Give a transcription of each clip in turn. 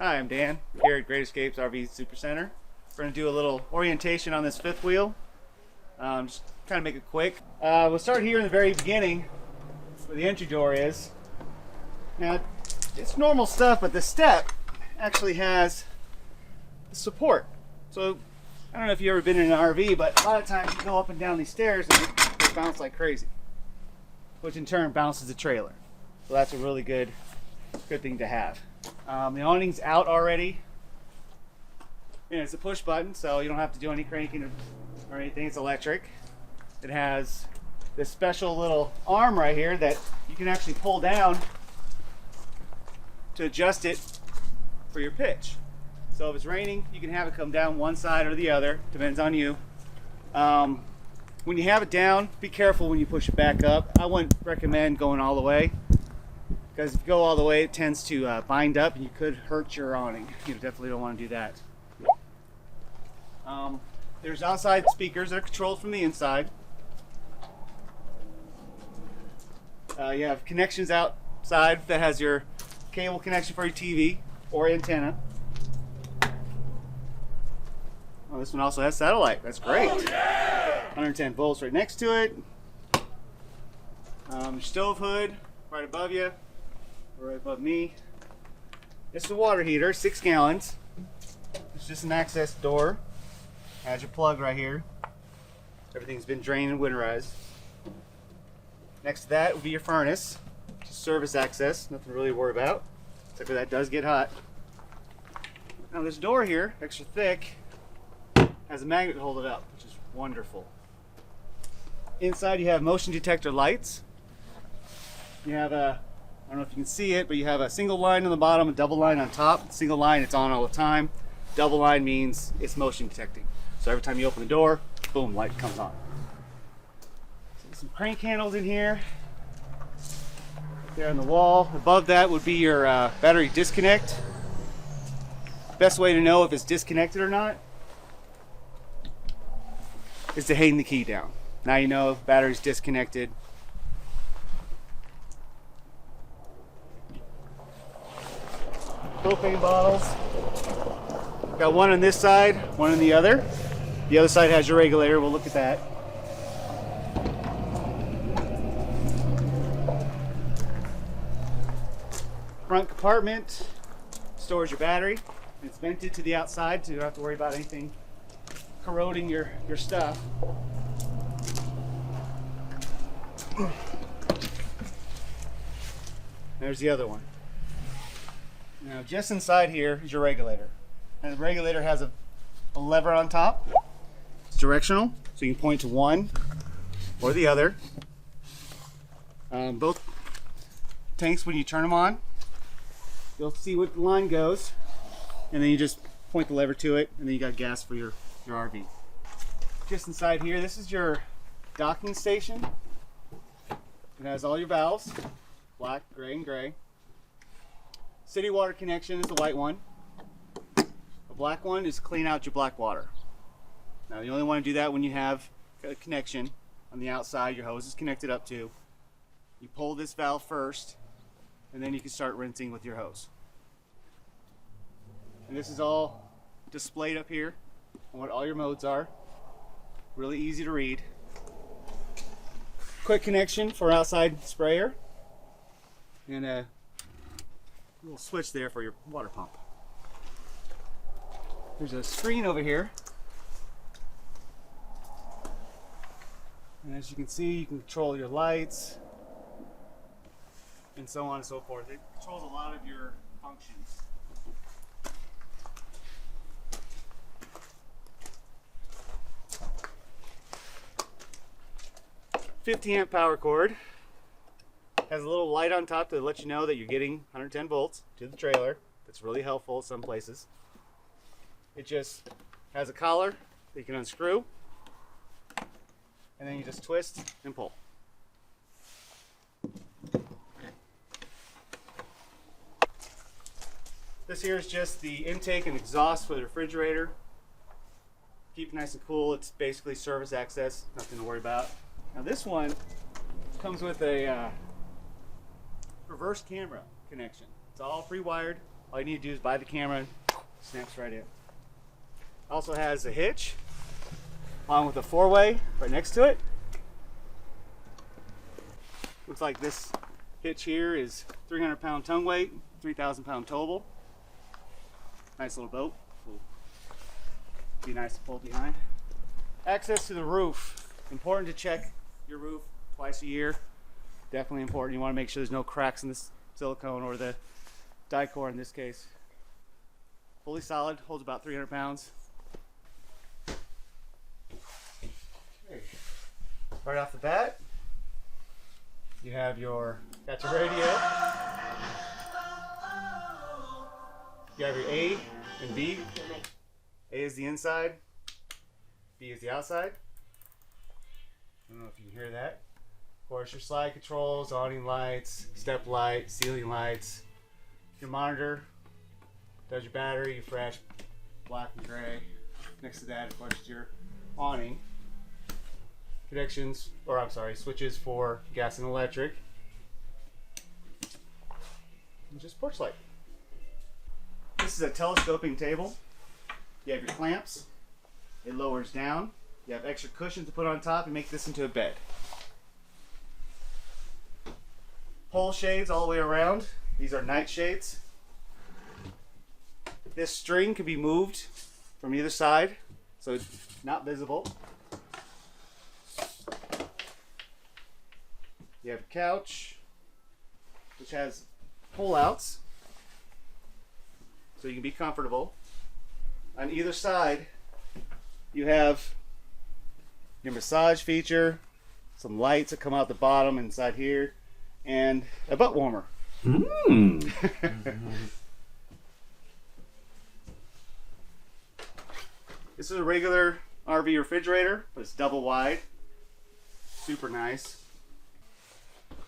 Hi, I'm Dan here at Great Escapes RV Super Center. We're going to do a little orientation on this fifth wheel. Just trying to make it quick. We'll start here in the very beginning where the entry door is. Now, it's normal stuff, but the step actually has support. So, I don't know if you've ever been in an RV, but a lot of times you go up and down these stairs and they bounce like crazy, which in turn bounces the trailer. So that's a really good thing to have. The awning's out already. And it's a push button, so you don't have to do any cranking or anything. It's electric. It has this special little arm right here that you can actually pull down to adjust it for your pitch. So if it's raining, you can have it come down one side or the other, depends on you. When you have it down, be careful when you push it back up. I wouldn't recommend going all the way, because if you go all the way, it tends to bind up and you could hurt your awning. You definitely don't want to do that. There's outside speakers that are controlled from the inside. You have connections outside that has your cable connection for your TV or antenna. Oh, this one also has satellite. That's great. Oh, yeah! 110 volts right next to it. Your stove hood right above you, or right above me. This is a water heater, 6 gallons. It's just an access door. Has your plug right here. Everything's been drained and winterized. Next to that would be your furnace. Just service access, nothing to really worry about, except for that does get hot. Now this door here, extra thick, has a magnet to hold it up, which is wonderful. Inside you have motion detector lights. You have a, I don't know if you can see it, but you have a single line on the bottom, a double line on top. Single line, it's on all the time. Double line means it's motion detecting. So every time you open the door, boom, light comes on. So some crank handles in here. There on the wall. Above that would be your battery disconnect. Best way to know if it's disconnected or not is to hang the key down. Now you know if battery's disconnected. Propane bottles. Got one on this side, one on the other. The other side has your regulator. We'll look at that. Front compartment stores your battery. It's vented to the outside, so you don't have to worry about anything corroding your stuff. There's the other one. Now just inside here is your regulator. And the regulator has a lever on top. It's directional, so you can point to one or the other. Both tanks, when you turn them on, you'll see what the line goes, and then you just point the lever to it, and then you got gas for your RV. Just inside here, this is your docking station. It has all your valves, black, gray, and gray. City water connection is the white one. The black one is clean out your black water. Now you only want to do that when you have a connection on the outside your hose is connected up to. You pull this valve first, and then you can start rinsing with your hose. And this is all displayed up here on what all your modes are. Really easy to read. Quick connection for outside sprayer, and a little switch there for your water pump. There's a screen over here, and as you can see, you can control your lights and so on and so forth. It controls a lot of your functions. 50 amp power cord. Has a little light on top to let you know that you're getting 110 volts to the trailer. That's really helpful some places. It just has a collar that you can unscrew, and then you just twist and pull. This here is just the intake and exhaust for the refrigerator. Keep it nice and cool. It's basically service access, nothing to worry about. Now this one comes with a reverse camera connection. It's all pre-wired. All you need to do is buy the camera, snaps right in. Also has a hitch, along with a 4-way right next to it. Looks like this hitch here is 300-pound tongue weight, 3,000-pound towable. Nice little boat. Be nice to pull behind. Access to the roof. Important to check your roof twice a year. Definitely important. You want to make sure there's no cracks in this silicone or the die-core in this case. Fully solid, holds about 300 pounds. Okay. Right off the bat, you have got your radio. You have your A and B. A is the inside, B is the outside. I don't know if you can hear that. Of course, your slide controls, awning lights, step light, ceiling lights. Your monitor does your battery, your flash, black and gray. Next to that, of course, is your awning. Switches for gas and electric. And just porch light. This is a telescoping table. You have your clamps. It lowers down. You have extra cushions to put on top and make this into a bed. Pole shades all the way around. These are night shades. This string can be moved from either side, so it's not visible. You have a couch, which has pull-outs, so you can be comfortable. On either side, you have your massage feature, some lights that come out the bottom inside here, and a butt warmer. This is a regular RV refrigerator, but it's double wide. Super nice.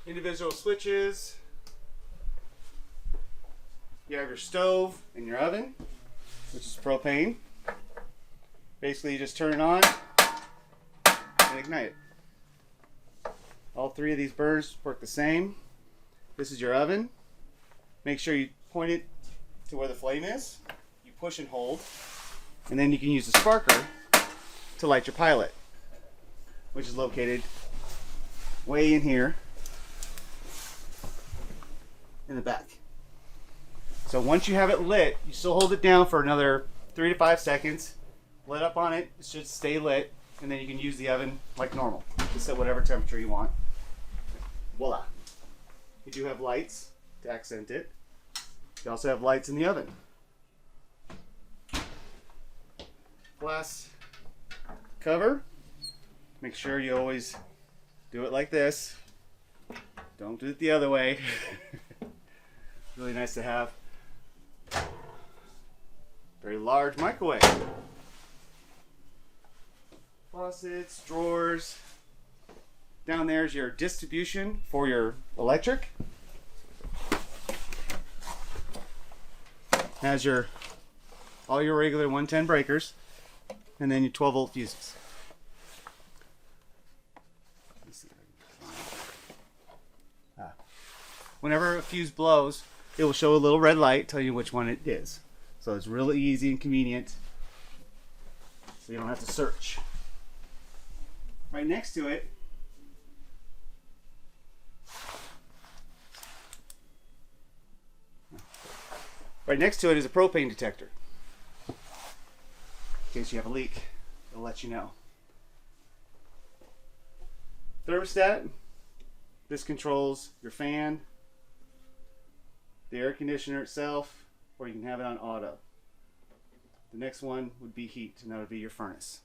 Individual switches. You have your stove and your oven, which is propane. Basically, you just turn it on and ignite it. All three of these burners work the same. This is your oven. Make sure you point it to where the flame is. You push and hold. And then you can use the sparker to light your pilot, which is located way in here in the back. So once you have it lit, you still hold it down for another 3 to 5 seconds. Lit up on it, it should stay lit, and then you can use the oven like normal. Just at whatever temperature you want. Voila. You do have lights to accent it. You also have lights in the oven. Glass cover. Make sure you always do it like this. Don't do it the other way. Really nice to have. Very large microwave. Faucets, drawers. Down there is your distribution for your electric. Has all your regular 110 breakers, and then your 12-volt fuses. Whenever a fuse blows, it will show a little red light telling you which one it is. So it's really easy and convenient, so you don't have to search. Right next to it, is a propane detector. In case you have a leak, it'll let you know. Thermostat. This controls your fan, the air conditioner itself, or you can have it on auto. The next one would be heat, and that would be your furnace.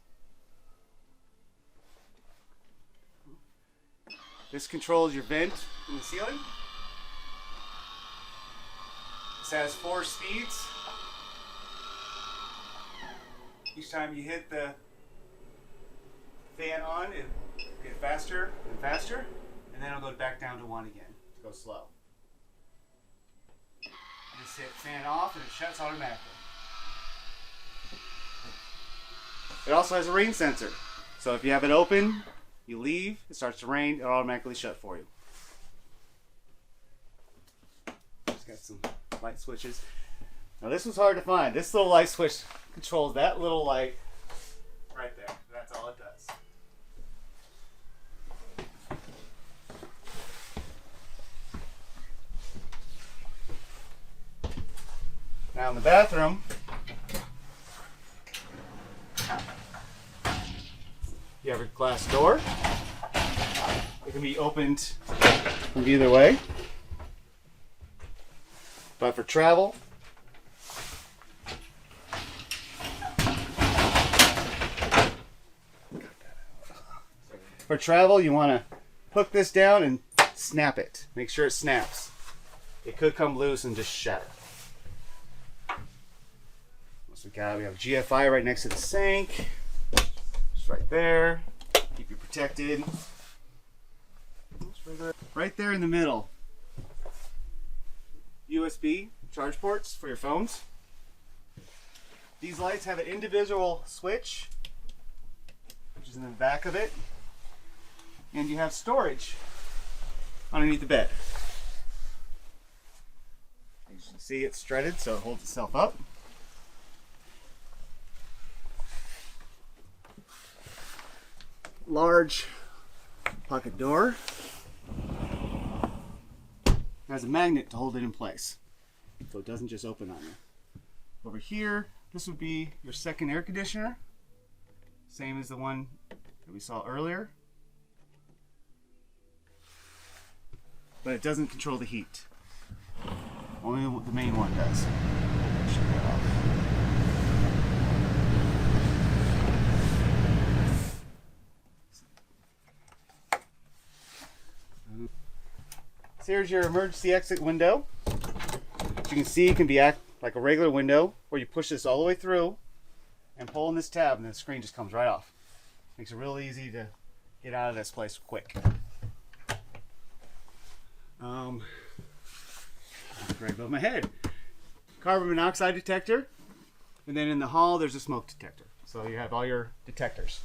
This controls your vent in the ceiling. This has 4 speeds. Each time you hit the fan on, it'll get faster and faster, and then it'll go back down to 1 again to go slow. Just hit fan off and it shuts automatically. It also has a rain sensor. So if you have it open, you leave, it starts to rain, it'll automatically shut for you. Just got some light switches. Now this was hard to find. This little light switch controls that little light right there. That's all it does. Now in the bathroom, you have a glass door. It can be opened from either way. But for travel, you want to hook this down and snap it. Make sure it snaps. It could come loose and just shatter. We have GFI right next to the sink. Just right there. Keep you protected. Right there in the middle. USB charge ports for your phones. These lights have an individual switch, which is in the back of it. And you have storage underneath the bed. As you can see, it's threaded so it holds itself up. Large pocket door. Has a magnet to hold it in place so it doesn't just open on you. Over here, this would be your second air conditioner, same as the one that we saw earlier, but it doesn't control the heat. Only the main one does. Shut that off. So here's your emergency exit window. As you can see, it can be act like a regular window, where you push this all the way through and pull on this tab, and the screen just comes right off. Makes it real easy to get out of this place quick. Right above my head. Carbon monoxide detector, and then in the hall there's a smoke detector. So you have all your detectors.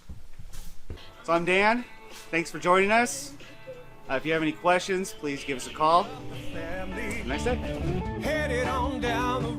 So I'm Dan. Thanks for joining us. If you have any questions, please give us a call. Have a nice day. Headed on down the